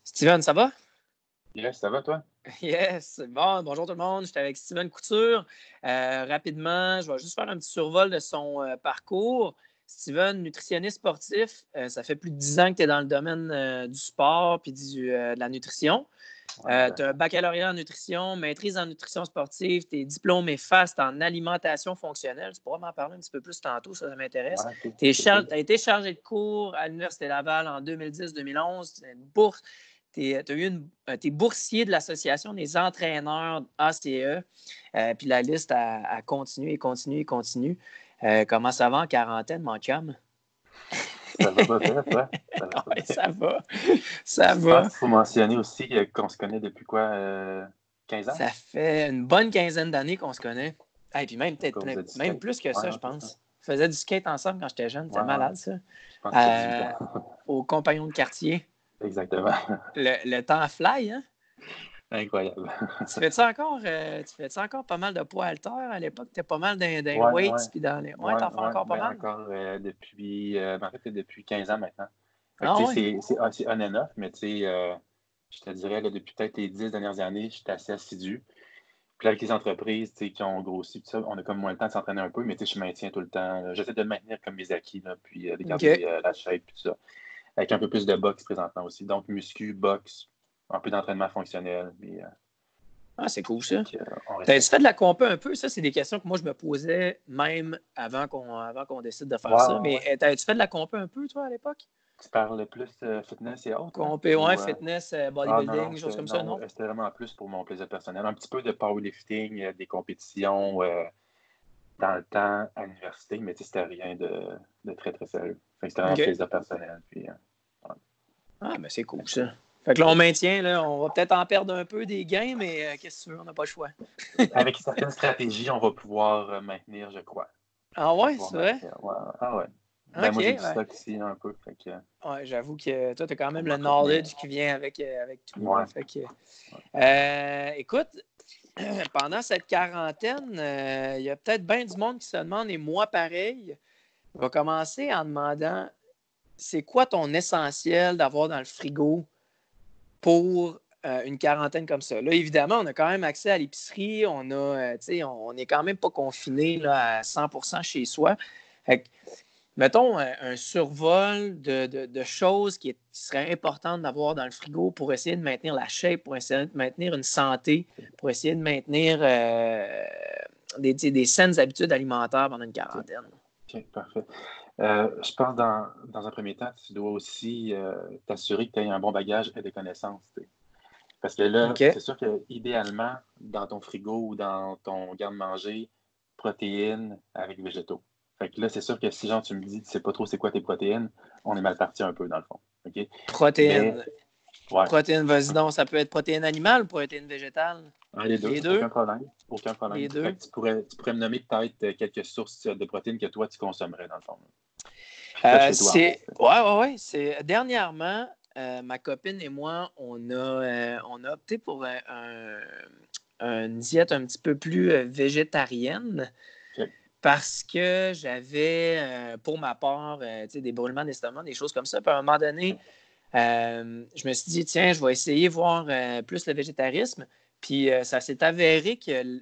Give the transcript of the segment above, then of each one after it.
Steven, ça va? Yes, ça va, toi? Yes. Bon, bonjour tout le monde. J'étais avec Steven Couture. Rapidement, je vais juste faire un petit survol de son parcours. Steven, nutritionniste sportif, ça fait plus de 10 ans que tu es dans le domaine du sport et de la nutrition. Tu as un baccalauréat en nutrition, maîtrise en nutrition sportive, tu es diplômé FAST en alimentation fonctionnelle. Tu pourras m'en parler un petit peu plus tantôt, ça m'intéresse. Ouais, Tu as été chargé de cours à l'Université Laval en 2010-2011. Tu as une bourse. T'es boursier de l'Association des entraîneurs ACE. Puis la liste a continué et continue et continue. Comment ça va en quarantaine, mon chum? Ça va pas bien, toi? Ça va pas Ouais, bien. ça va. Ça Je va. pense qu'il faut mentionner aussi qu'on se connaît depuis quoi? 15 ans? Ça fait une bonne quinzaine d'années qu'on se connaît. Et puis même À peut-être cause de du même skate. plus que Ouais, ça, non, je c'est ça. pense. On faisait du skate ensemble quand j'étais jeune. C'était Ouais, ouais. malade, ça. Je pense que ça fait 18 ans. Au compagnon de quartier. Exactement. Le temps fly, hein? Incroyable. Tu fais-tu encore pas mal de poids haltères à l'époque? Tu es pas mal dans les Ouais, ouais. weights puis dans les. Ouais, t'en fais Ouais. encore pas Ben mal? encore depuis, en fait, depuis 15 ans maintenant. Fait que, Ah tu ouais? sais, c'est on and off, mais tu sais, je te dirais, là, depuis peut-être les 10 dernières années, j'étais assez assidu. Puis là, avec les entreprises qui ont grossi, tout ça, on a comme moins le temps de s'entraîner un peu, mais je maintiens tout le temps. J'essaie de maintenir comme mes acquis, là, puis de garder OK. la shape, tout ça. Avec un peu plus de boxe présentement aussi. Donc, muscu, boxe, un peu d'entraînement fonctionnel. Mais, Ah, c'est cool, ça. on T'as-tu respecte fait ça. de la compa un peu? Ça, c'est des questions que moi, je me posais même avant qu'on décide de faire ça. Mais Ouais. t'as-tu fait de la compa un peu, toi, à l'époque? Tu parles plus fitness et autres, là? Compé, ouais, Ou, fitness, ah bodybuilding, des choses comme ça, non? c'était vraiment plus pour mon plaisir personnel. Un petit peu de powerlifting, des compétitions dans le temps à l'université, mais c'était rien de très, très sérieux. Fait que c'était vraiment OK. plaisir personnel. Puis, ouais. Ah, ben c'est cool, Fait que, ça. Fait que là, on maintient, là, on va peut-être en perdre un peu des gains, mais qu'est-ce que tu veux, on n'a pas le choix. avec certaines stratégies, on va pouvoir maintenir, je crois. Ah On va ouais, pouvoir c'est vrai? maintenir. Ouais. Ah ouais. Ben, OK, moi, j'ai du ouais. stock ici un peu. Fait que, Ouais, j'avoue que toi, tu as quand pour même le m'entretenir. knowledge qui vient avec tout. Là, Ouais. fait que, Ouais. écoute, pendant cette quarantaine, il y a peut-être bien du monde qui se demande, et moi pareil, je vais commencer en demandant, c'est quoi ton essentiel d'avoir dans le frigo pour une quarantaine comme ça? Là, évidemment, on a quand même accès à l'épicerie, on n'est quand même pas confiné là, à 100% chez soi. Fait que, mettons un survol de choses qui seraient importantes d'avoir dans le frigo pour essayer de maintenir la shape, pour essayer de maintenir une santé, pour essayer de maintenir des saines habitudes alimentaires pendant une OK. quarantaine. OK, parfait. Je pense dans un premier temps, tu dois aussi t'assurer que tu aies un bon bagage et des connaissances. T'sais. Parce que là, OK. c'est sûr que idéalement, dans ton frigo ou dans ton garde-manger, protéines avec végétaux. Fait que là, c'est sûr que si genre tu me dis tu sais pas trop c'est quoi tes protéines, on est mal parti un peu dans le fond. OK? Mais Protéines. ouais. Protéines, vas-y donc. Ça peut être protéines animales ou protéines végétales? Les deux, Les deux? aucun problème. Aucun problème. Les Fait deux. que tu pourrais me nommer peut-être quelques sources de protéines que toi tu consommerais dans le fond. Puis faites chez toi en fait. Ouais. Dernièrement, ma copine et moi, on a opté pour une diète un petit peu plus végétarienne OK. parce que j'avais, pour ma part, des brûlements d'estomac, des choses comme ça. Puis à un moment donné, je me suis dit, tiens, je vais essayer voir plus le végétarisme. Puis ça s'est avéré que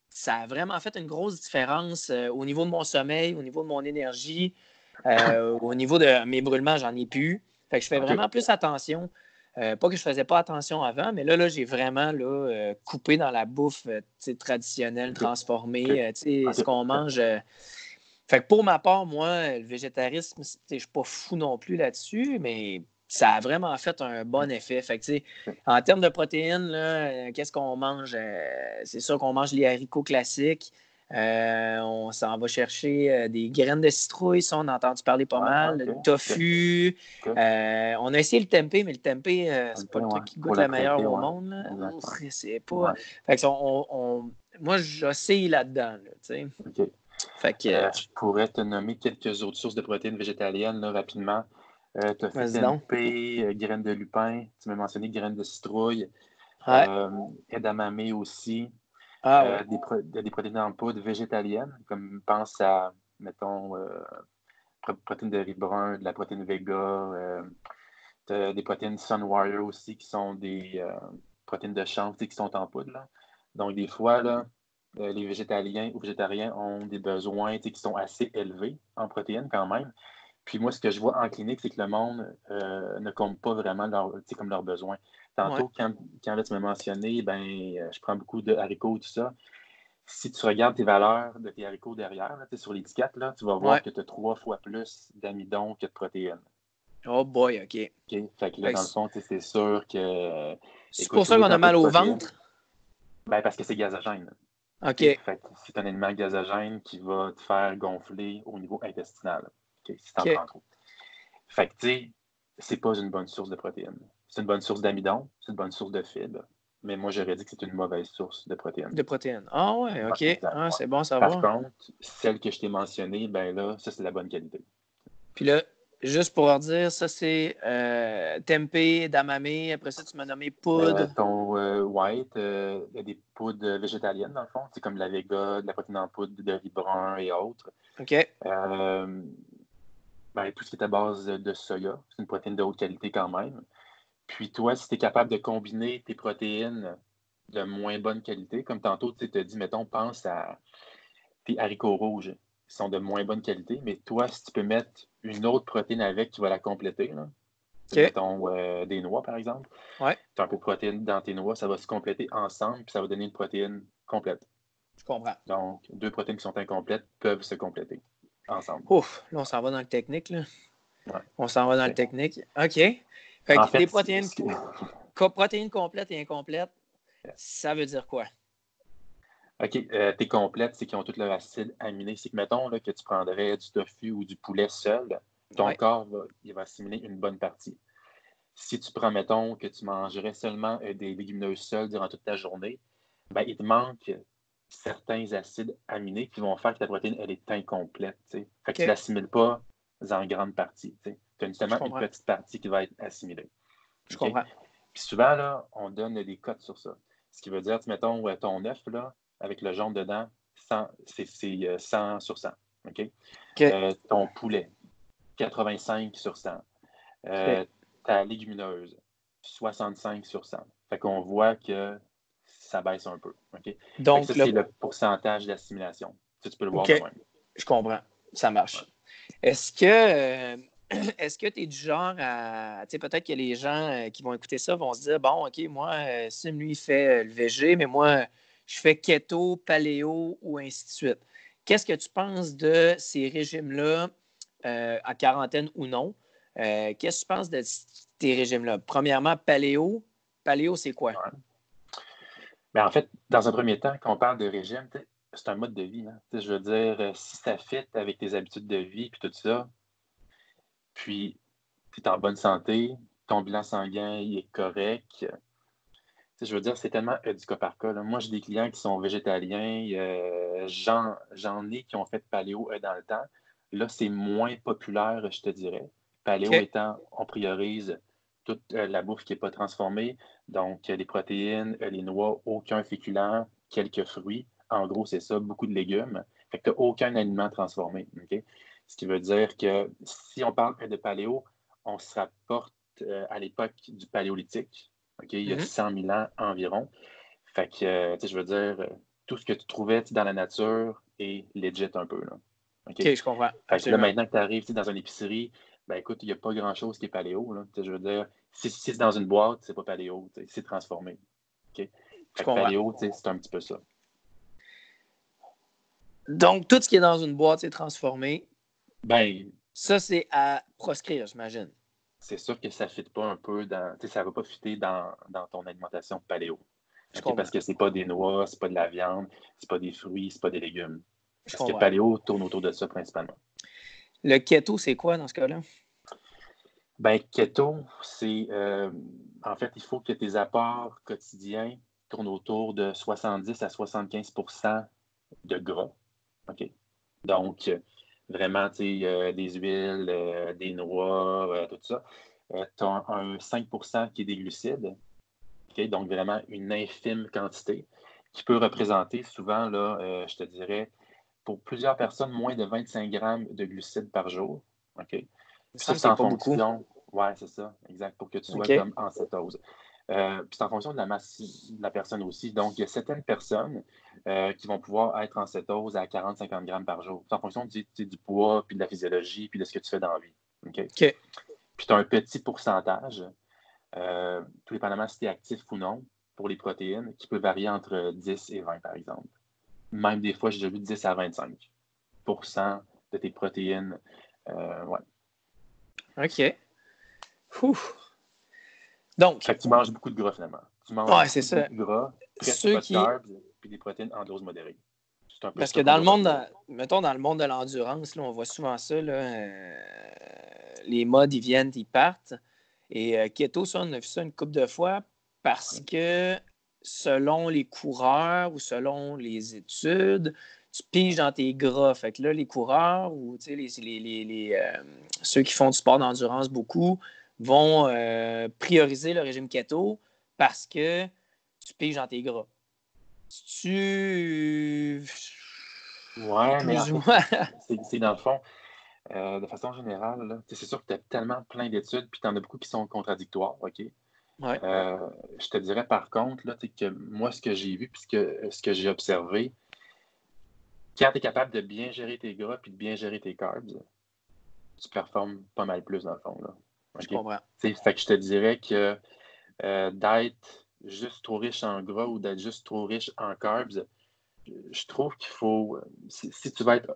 ça a vraiment fait une grosse différence au niveau de mon sommeil, au niveau de mon énergie. Au niveau de mes brûlements, j'en ai plus. Fait que je fais OK. vraiment plus attention. Pas que je faisais pas attention avant, mais là j'ai vraiment coupé dans la bouffe traditionnelle, OK. OK. transformée, ce OK. qu'on mange. Fait que pour ma part, moi, le végétarisme, je suis pas fou non plus là-dessus, mais ça a vraiment fait un bon effet. Fait que, OK. en termes de protéines, là, qu'est-ce qu'on mange? C'est sûr qu'on mange les haricots classiques. On s'en va chercher des graines de citrouille, ça, on a entendu parler pas Ouais, mal. OK. Le OK. tofu. OK. On a essayé le tempeh, mais le tempeh, c'est pas le Ouais. truc qui Pour goûte la le meilleur traiter, au ouais. monde. Là. Exact. Ouf, c'est pas. Ouais. Fait que moi, j'oscille là-dedans. Là, t'sais. OK. Fait que, Je pourrais te nommer quelques autres sources de protéines végétaliennes là, rapidement. Tu as fait vas-y donc. tempeh, graines de lupin, tu m'as mentionné graines de citrouille, Ouais. edamame aussi, Ah ouais. des protéines en poudre végétaliennes, comme pense à, mettons, protéines de riz brun, de la protéine Vega, Tu as des protéines Sunwire aussi qui sont des protéines de chanvre qui sont en poudre. Là. Donc, des fois, là, les végétaliens ou végétariens ont des besoins qui sont assez élevés en protéines quand même. Puis moi, ce que je vois en clinique, c'est que le monde ne compte pas vraiment comme leurs besoins. Ouais. Tantôt, quand là, tu m'as mentionné, je prends beaucoup de haricots, tout ça. Si tu regardes tes valeurs de tes haricots derrière, là, sur l'étiquette, là, tu vas voir Ouais. que tu as 3 fois plus d'amidon que de protéines. Oh boy, OK. OK? Fait que là, dans le fond, c'est sûr que. C'est Écoute, pour ça oui, qu'on tu as a un peu mal de au protéines. ventre? Parce que c'est gazogène. OK? OK. Fait que c'est un aliment gazogène qui va te faire gonfler au niveau intestinal. OK? Si tu en OK. prends trop. Fait que, tu sais, c'est pas une bonne source de protéines. C'est une bonne source d'amidon, c'est une bonne source de fibres. Mais moi, j'aurais dit que c'est une mauvaise source de protéines. De protéines. Ah ouais, OK. Ouais, exact, Ah, ouais. c'est bon à Par savoir. contre, celle que je t'ai mentionnée, ben là, ça, c'est la bonne qualité. Puis là, juste pour leur dire, ça c'est tempeh, damamé. Après ça, tu m'as nommé poudre. Ton white, il y a des poudres végétaliennes, dans le fond. C'est comme de la Vega, de la protéine en poudre de riz brun et autres. OK. Tout ce qui est à base de soya, c'est une protéine de haute qualité quand même. Puis toi, si tu es capable de combiner tes protéines de moins bonne qualité, comme tantôt, tu te dis, mettons, pense à tes haricots rouges qui sont de moins bonne qualité, mais toi, si tu peux mettre une autre protéine avec qui va la compléter, là, OK. mettons des noix, par exemple, Ouais, tu as un peu de protéines dans tes noix, ça va se compléter ensemble, puis ça va donner une protéine complète. je comprends. Donc, 2 protéines qui sont incomplètes peuvent se compléter ensemble. Ouf, là, on s'en va dans le technique, là. Ouais. On s'en va dans le OK. technique. OK. Fait En que des fait, protéines, protéines complètes et incomplètes, ça veut dire quoi? OK, tes complètes, c'est qu'ils ont tout leur acide aminé. C'est que, mettons, là, que tu prendrais du tofu ou du poulet seul, ton Ouais. corps il va assimiler une bonne partie. Si tu prends, mettons, que tu mangerais seulement des légumineuses seules durant toute ta journée, il te manque certains acides aminés qui vont faire que ta protéine, elle est incomplète. T'sais. Fait que tu ne OK. l'assimiles pas en grande partie. Tu as Je seulement une comprends. petite partie qui va être assimilée. Je OK? comprends. Puis souvent, là, on donne des cotes sur ça. Ce qui veut dire, mettons, ton œuf, là, avec le jaune dedans, c'est 100 sur 100. OK? OK. Ton poulet, 85 sur 100. OK. Ta légumineuse, 65 sur 100. Fait qu'on voit que ça baisse un peu. OK? Fait que ça, Donc, c'est le pourcentage d'assimilation. Ça, tu peux le voir de OK. même. Je comprends. Ça Ouais. marche. Est-ce que est-ce que tu es du genre à. Tu sais, peut-être que les gens qui vont écouter ça vont se dire bon, OK, moi, Sim, lui, il fait le végé, mais moi, je fais keto, paléo ou ainsi de suite. Qu'est-ce que tu penses de ces régimes-là, à quarantaine ou non? Qu'est-ce que tu penses de ces régimes-là? Premièrement, paléo. Paléo, c'est quoi? Ouais. Mais en fait, dans un premier temps, quand on parle de régime, c'est un mode de vie. Hein. Je veux dire, si ça fit avec tes habitudes de vie puis tout ça, puis tu es en bonne santé, ton bilan sanguin il est correct. Je veux dire, c'est tellement du cas par cas. Là. Moi, j'ai des clients qui sont végétaliens. J'en ai qui ont fait paléo dans le temps. Là, c'est moins populaire, je te dirais. Paléo OK. étant, on priorise toute la bouffe qui n'est pas transformée. Donc, les protéines, les noix, aucun féculent, quelques fruits. En gros, c'est ça, beaucoup de légumes. Fait que tu n'as aucun aliment transformé. Okay? Ce qui veut dire que si on parle de paléo, on se rapporte à l'époque du paléolithique. Okay? Il y a Mhm. 100 000 ans environ. Fait que, je veux dire, tout ce que tu trouvais dans la nature est legit un peu. Là. OK? OK, je comprends. Fait que là, Absolument. maintenant que tu arrives dans une épicerie, écoute, il n'y a pas grand-chose qui est paléo. Là. Je veux dire, si c'est dans une boîte, c'est pas paléo, c'est transformé. OK? Je Fait que comprends. paléo, c'est un petit peu ça. Donc, tout ce qui est dans une boîte, c'est transformé. Ben, Ça, c'est à proscrire, j'imagine. c'est sûr que ça ne fit pas un peu dans. Ça ne va pas fitter dans ton alimentation paléo. Je Okay? Parce comprends. que c'est pas des noix, c'est pas de la viande, c'est pas des fruits, c'est pas des légumes. Je Parce que comprends. paléo tourne autour de ça principalement. Le keto, c'est quoi dans ce cas-là? Keto, c'est en fait, il faut que tes apports quotidiens tournent autour de 70 à 75 de gras. OK? Donc, vraiment, tu sais, des huiles, des noix, tout ça. Tu as un 5 qui est des glucides. OK? Donc, vraiment une infime quantité qui peut représenter souvent, là, je te dirais, pour plusieurs personnes, moins de 25 grammes de glucides par jour. OK? Il me Puis ça, semble que c'est c'est en pas beaucoup. fonction. Ouais, c'est ça, exact, pour que tu sois OK. comme en cétose. Puis c'est en fonction de la masse de la personne aussi. Donc, il y a certaines personnes qui vont pouvoir être en cétose à 40-50 grammes par jour. C'est en fonction du poids, puis de la physiologie, puis de ce que tu fais dans la vie. OK? OK. Puis tu as un petit pourcentage, tout dépendamment si tu es actif ou non, pour les protéines, qui peut varier entre 10 et 20, par exemple. Même des fois, j'ai déjà vu 10 à 25 de tes protéines. Ouais. OK. Ouh. Donc, Fait que tu manges beaucoup de gras, finalement. Tu manges ouais, c'est beaucoup ça. de gras, presque Ceux pas de qui. carbs, puis des protéines en dose modérée. C'est un peu Parce ça que qu'on dans le doit monde, retenir. mettons, dans le monde de l'endurance, là, on voit souvent ça. Là, les modes, ils viennent, ils partent. Et keto, ça, on a vu ça une couple de fois parce que selon les coureurs ou selon les études, tu piges dans tes gras. Fait que là, les coureurs ou ceux qui font du sport d'endurance beaucoup vont prioriser le régime keto parce que tu piges dans tes gras. Tu. Ouais, mais en Plus ou fait, moins. c'est dans le fond, de façon générale, là, c'est sûr que tu as tellement plein d'études, puis tu en as beaucoup qui sont contradictoires, OK? Ouais. Je te dirais par contre, là, que moi, ce que j'ai vu, puis ce que j'ai observé, quand tu es capable de bien gérer tes gras puis de bien gérer tes carbs, tu performes pas mal plus dans le fond. Là. Je OK? comprends. Fait que je te dirais que d'être juste trop riche en gras ou d'être juste trop riche en carbs, je trouve qu'il faut, si tu vas être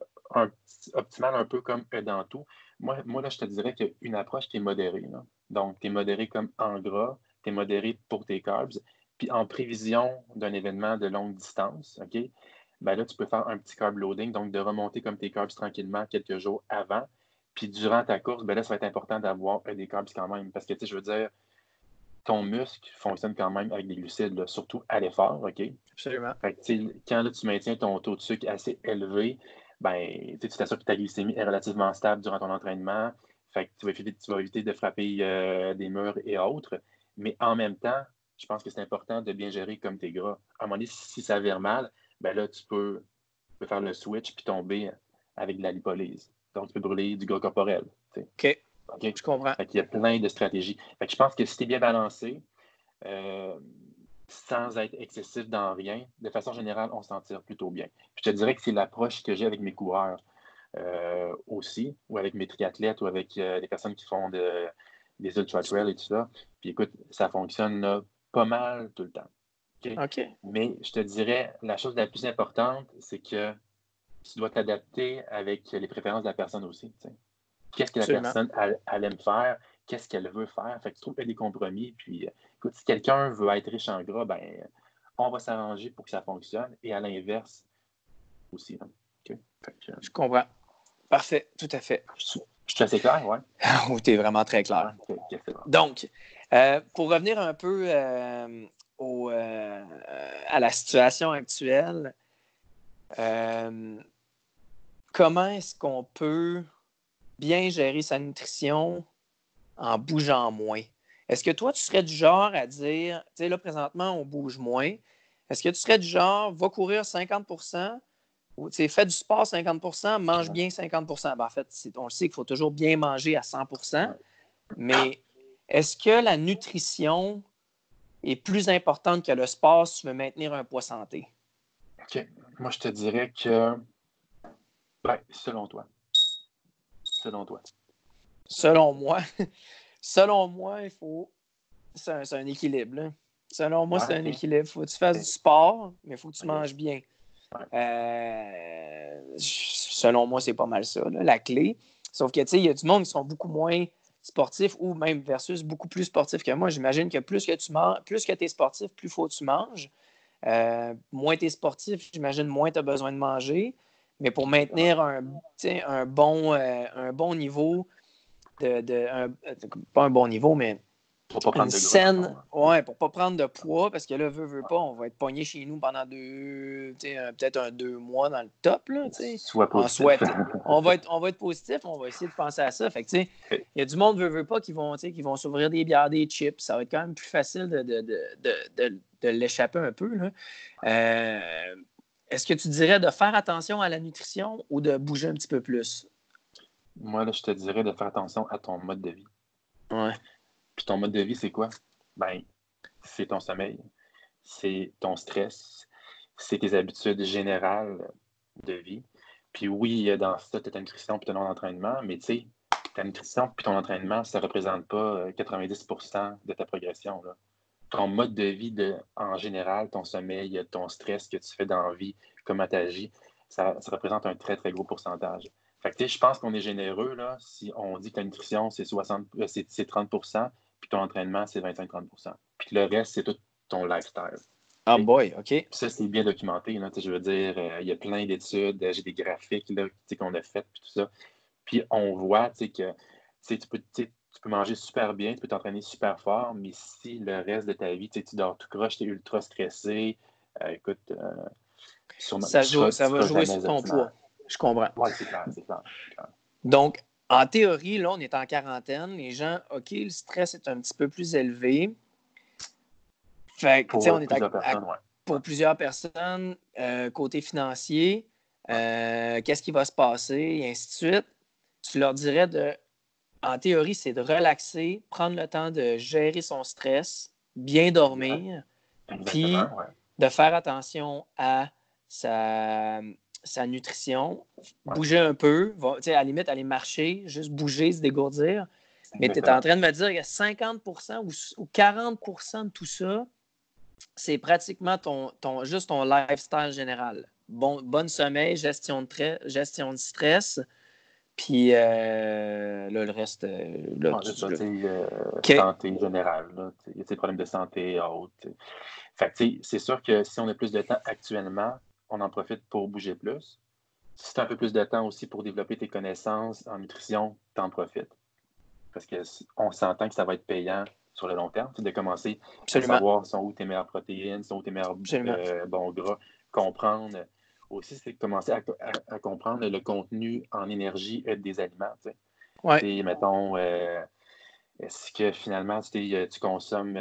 optimal un peu comme dans tout, moi là, je te dirais qu'il y a une approche qui est modérée. Là. Donc, tu es modéré comme en gras, tu es modéré pour tes carbs, puis en prévision d'un événement de longue distance, OK? Ben là, tu peux faire un petit carb loading, donc de remonter comme tes carbs tranquillement quelques jours avant. Puis durant ta course, ben là, ça va être important d'avoir des carbs quand même. Parce que, tu sais, je veux dire, ton muscle fonctionne quand même avec des glucides, là, surtout à l'effort, OK? Absolument. Fait que, tu sais, quand là, tu maintiens ton taux de sucre assez élevé, ben, tu t'assures que ta glycémie est relativement stable durant ton entraînement. Fait que tu vas éviter de frapper des murs et autres. Mais en même temps, je pense que c'est important de bien gérer comme tes gras. À un moment donné, si ça vire mal, ben là, tu peux faire le switch puis tomber avec de la lipolyse. Donc, tu peux brûler du gras corporel. Tu sais. OK. OK? Je comprends. Fait qu'il y a plein de stratégies. Fait que je pense que si tu es bien balancé, euh, sans être excessif dans rien, de façon générale, on s'en tire plutôt bien. Puis je te dirais que c'est l'approche que j'ai avec mes coureurs aussi, ou avec mes triathlètes, ou avec les personnes qui font des ultra-trails et tout ça. Puis écoute, ça fonctionne là, pas mal tout le temps. OK? OK. Mais je te dirais, la chose la plus importante, c'est que tu dois t'adapter avec les préférences de la personne aussi. Tu sais. Qu'est-ce que la Absolument. personne elle aime faire, qu'est-ce qu'elle veut faire. Fait que tu trouves des compromis. Puis, écoute, si quelqu'un veut être riche en gras, ben, on va s'arranger pour que ça fonctionne. Et à l'inverse aussi. Hein. Okay? Fait que, Je comprends. Parfait. Tout à fait. je suis assez clair, ouais. Oh, t'es vraiment très clair. Ouais, okay, c'est bon. Donc, pour revenir un peu à la situation actuelle, comment est-ce qu'on peut bien gérer sa nutrition en bougeant moins? Est-ce que toi, tu serais du genre à dire, tu sais, là, présentement, on bouge moins. Est-ce que tu serais du genre, va courir 50%, ou fais du sport 50%, mange bien 50%? Ben, en fait, on le sait qu'il faut toujours bien manger à 100%, Ouais. mais est-ce que la nutrition est plus importante que le sport si tu veux maintenir un poids santé? OK. Moi, je te dirais que, ben, selon toi. Selon toi. Selon moi, selon moi, il faut. C'est un équilibre. Là. Selon moi, Ouais, c'est un OK. équilibre. Il faut que tu fasses du OK. sport, mais il faut que tu OK. manges bien. Ouais. Selon moi, c'est pas mal ça, là, la clé. Sauf que, tu sais, il y a du monde qui sont beaucoup moins sportifs ou même versus beaucoup plus sportifs que moi. J'imagine que plus que tu manges, plus que tu es sportif, plus faut que tu manges. Moins tu es sportif, j'imagine, moins tu as besoin de manger. Mais pour Exactement. maintenir un bon niveau pas un bon niveau, mais Pour pas une prendre de gras, dans le fond. saine, Là. ouais, pour pas prendre de poids, parce que là, veut pas, on va être pogné chez nous pendant peut-être 2 mois dans le top, là, Sois en positif. souhaite. On va être positif, on va essayer de penser à ça. Fait que, il y a du monde, veut pas, qui vont s'ouvrir des bières, des chips. Ça va être quand même plus facile de l'échapper un peu, là. Est-ce que tu dirais de faire attention à la nutrition ou de bouger un petit peu plus? Moi, là, je te dirais de faire attention à ton mode de vie. Ouais. Puis ton mode de vie, c'est quoi? Ben, c'est ton sommeil, c'est ton stress, c'est tes habitudes générales de vie. Puis oui, dans ça, tu as ta nutrition puis ton entraînement, mais tu sais, ta nutrition puis ton entraînement, ça ne représente pas 90% de ta progression, là. Ton mode de vie en général, ton sommeil, ton stress que tu fais dans la vie, comment tu agis, ça représente un très, très gros pourcentage. Fait que, tu sais, je pense qu'on est généreux là, si on dit que la nutrition, c'est 30%, puis ton entraînement, c'est 25-30%. Puis le reste, c'est tout ton lifestyle. Ah OK? boy, OK. Puis ça, c'est bien documenté. Là, je veux dire, il y a plein d'études, j'ai des graphiques là, qu'on a fait, puis tout ça. Puis on voit que tu peux manger super bien, tu peux t'entraîner super fort, mais si le reste de ta vie, tu dors tout croche, tu es ultra stressé, écoute, sûrement, Ça tu va seras jouer sur jamais ton optimal. poids. Je comprends. Oui, c'est clair, c'est clair. Donc, en théorie, là, on est en quarantaine. Les gens, OK, le stress est un petit peu plus élevé. Fait que, tu sais, Pour on est plusieurs personnes, oui. pour plusieurs personnes, côté financier, qu'est-ce qui va se passer, et ainsi de suite. Tu leur dirais en théorie, c'est de relaxer, prendre le temps de gérer son stress, bien dormir, puis Exactement, oui. de faire attention à sa, sa nutrition, Ouais, bouger un peu, à la limite, aller marcher, juste bouger, se dégourdir. Mais tu es en exactement. train de me dire que 50 ou 40 de tout ça, c'est pratiquement juste ton lifestyle général. Bonne sommeil, gestion de stress, puis là, le reste, là, Ouais, c'est ça, OK. santé générale, là, il y a des problèmes de santé haute. Fait que, c'est sûr que si on a plus de temps actuellement, on en profite pour bouger plus. Si tu as un peu plus de temps aussi pour développer tes connaissances en nutrition, t'en profites. Parce qu'on s'entend que ça va être payant sur le long terme, de commencer à Absolument. savoir sont où tes meilleures protéines, sont où tes meilleurs Absolument. bons gras, comprendre. Aussi, c'est de commencer à comprendre le contenu en énergie des aliments. Ouais. Mettons, est-ce que finalement, tu consommes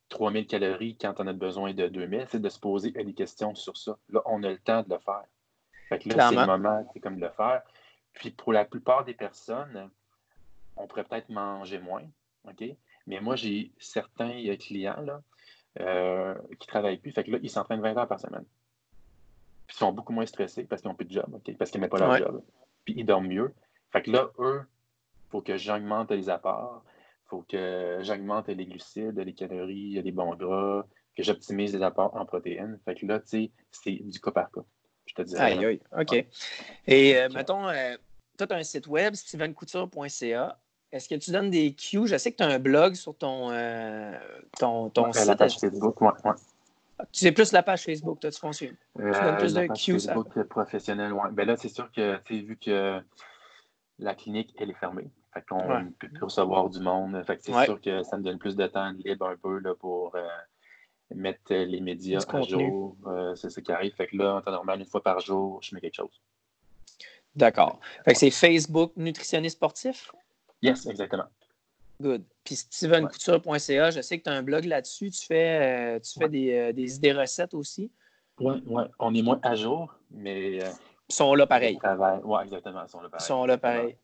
3000 calories quand tu en as besoin de 2000? C'est de se poser des questions sur ça. Là, on a le temps de le faire. Fait que là, c'est le Clairement. moment comme de le faire. Puis pour la plupart des personnes, on pourrait peut-être manger moins, OK? Mais moi, j'ai certains clients là, qui ne travaillent plus. Fait que là, ils s'entraînent 20 heures par semaine. Puis ils sont beaucoup moins stressés parce qu'ils n'ont plus de job, OK? Parce qu'ils n'aiment pas leur Ouais. job. Puis ils dorment mieux. Fait que là, eux, il faut que j'augmente les apports. Il faut que j'augmente les glucides, les calories, les bons gras, que j'optimise les apports en protéines. Fait que là, tu sais, c'est du cas par cas, je te dirais. Aïe, Là. aïe. OK. Ouais. Et Donc, mettons, tu as un site web, stevencouture.ca. Est-ce que tu donnes des cues? Je sais que tu as un blog sur ton la site. page Facebook, ouais, ouais. Tu sais plus la page Facebook, toi, tu fonctionnes. Tu donnes plus La de page cues, ça. Facebook professionnelle, ouais. Ben là, c'est sûr que, tu sais, vu que la clinique, elle est fermée, fait qu'on Ouais. ne peut plus recevoir du monde. Fait que c'est Ouais. sûr que ça me donne plus de temps libre un peu là, pour mettre les médias Du à contenu. jour. C'est ça qui arrive. Fait que là, en temps normal, une fois par jour, je mets quelque chose. D'accord. Fait que c'est Facebook nutritionniste sportif. Yes, exactement. Good. Puis Ouais. stevencouture.ca, je sais que tu as un blog là-dessus. Tu fais Ouais. des idées recettes aussi. Ouais, ouais. On est moins à jour, mais Ils sont là je pareil. travaille. Ouais, exactement. Ils sont là Ils pareil. sont là Exactement. pareil.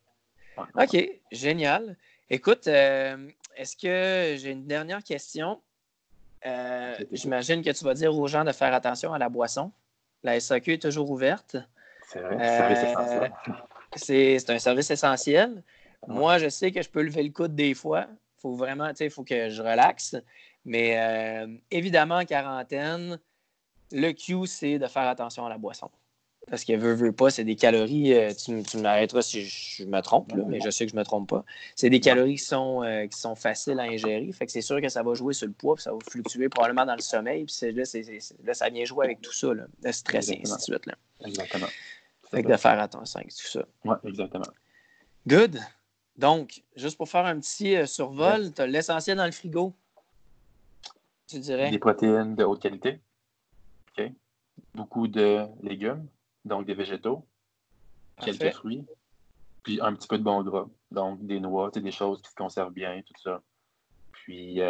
Ouais, ouais, OK, génial. Écoute, est-ce que j'ai une dernière question? ouais. Écoute. J'imagine que tu vas dire aux gens de faire attention à la boisson. La SAQ est toujours ouverte. C'est vrai, service Euh, essentiel. c'est un service essentiel. Ouais. Moi, je sais que je peux lever le coude des fois. Il faut vraiment, tu sais, il faut que je relaxe. Mais évidemment, en quarantaine, le Q, c'est de faire attention à la boisson. Parce que veut pas, c'est des calories. Tu m'arrêteras si je me trompe, là, mais je sais que je me trompe pas. C'est des Ouais. calories qui sont faciles à ingérer. Fait que c'est sûr que ça va jouer sur le poids, puis ça va fluctuer probablement dans le sommeil. Puis là, ça vient jouer avec tout ça, là, le stress et ainsi Exactement. de suite. Là. Exactement. Tout à Fait que fait. de faire attention avec tout ça. Ouais, exactement. Good. Donc, juste pour faire un petit survol, Yes. tu as l'essentiel dans le frigo, tu Des dirais. protéines de haute qualité. OK. Beaucoup de légumes, donc des végétaux, quelques Parfait. fruits, puis un petit peu de bon gras. Donc des noix, des choses qui se conservent bien, tout ça. Puis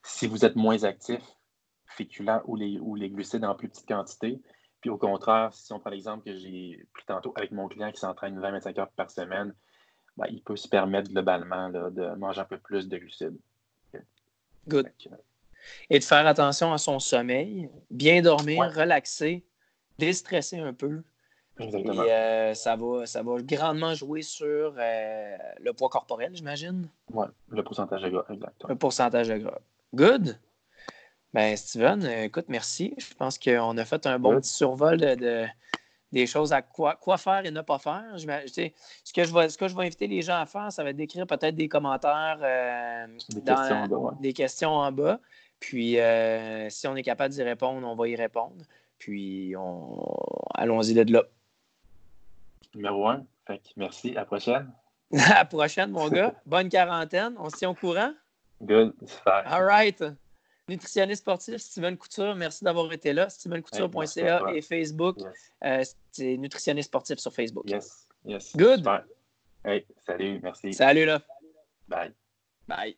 si vous êtes moins actif, féculents ou les glucides en plus petite quantité. Puis au contraire, si on prend l'exemple que j'ai pris tantôt avec mon client qui s'entraîne 20-25 heures par semaine, ben, il peut se permettre globalement là, de manger un peu plus de glucides. Good. Et de faire attention à son sommeil, bien dormir, relaxer, déstresser un peu. Exactement. Et ça va grandement jouer sur le poids corporel, j'imagine. Oui, le pourcentage de gras, exactement. Le pourcentage de gras. Good. Ben, Steven, écoute, merci. Je pense qu'on a fait un bon petit survol des choses à quoi faire et ne pas faire. Ce que je vais inviter les gens à faire, ça va être d'écrire peut-être des commentaires, des questions en bas. Puis, si on est capable d'y répondre, on va y répondre. Puis, allons-y de là. Numéro 1. Fait que merci. À la prochaine. À la prochaine, mon gars. Bonne quarantaine. On se tient au courant. Good. Super. All right. Nutritionniste sportif, Steven Couture, merci d'avoir été là. StevenCouture.ca et Facebook. C'est nutritionniste sportif sur Facebook. Yes. Good. Super. Hey, salut, merci. Salut là. Bye. Bye.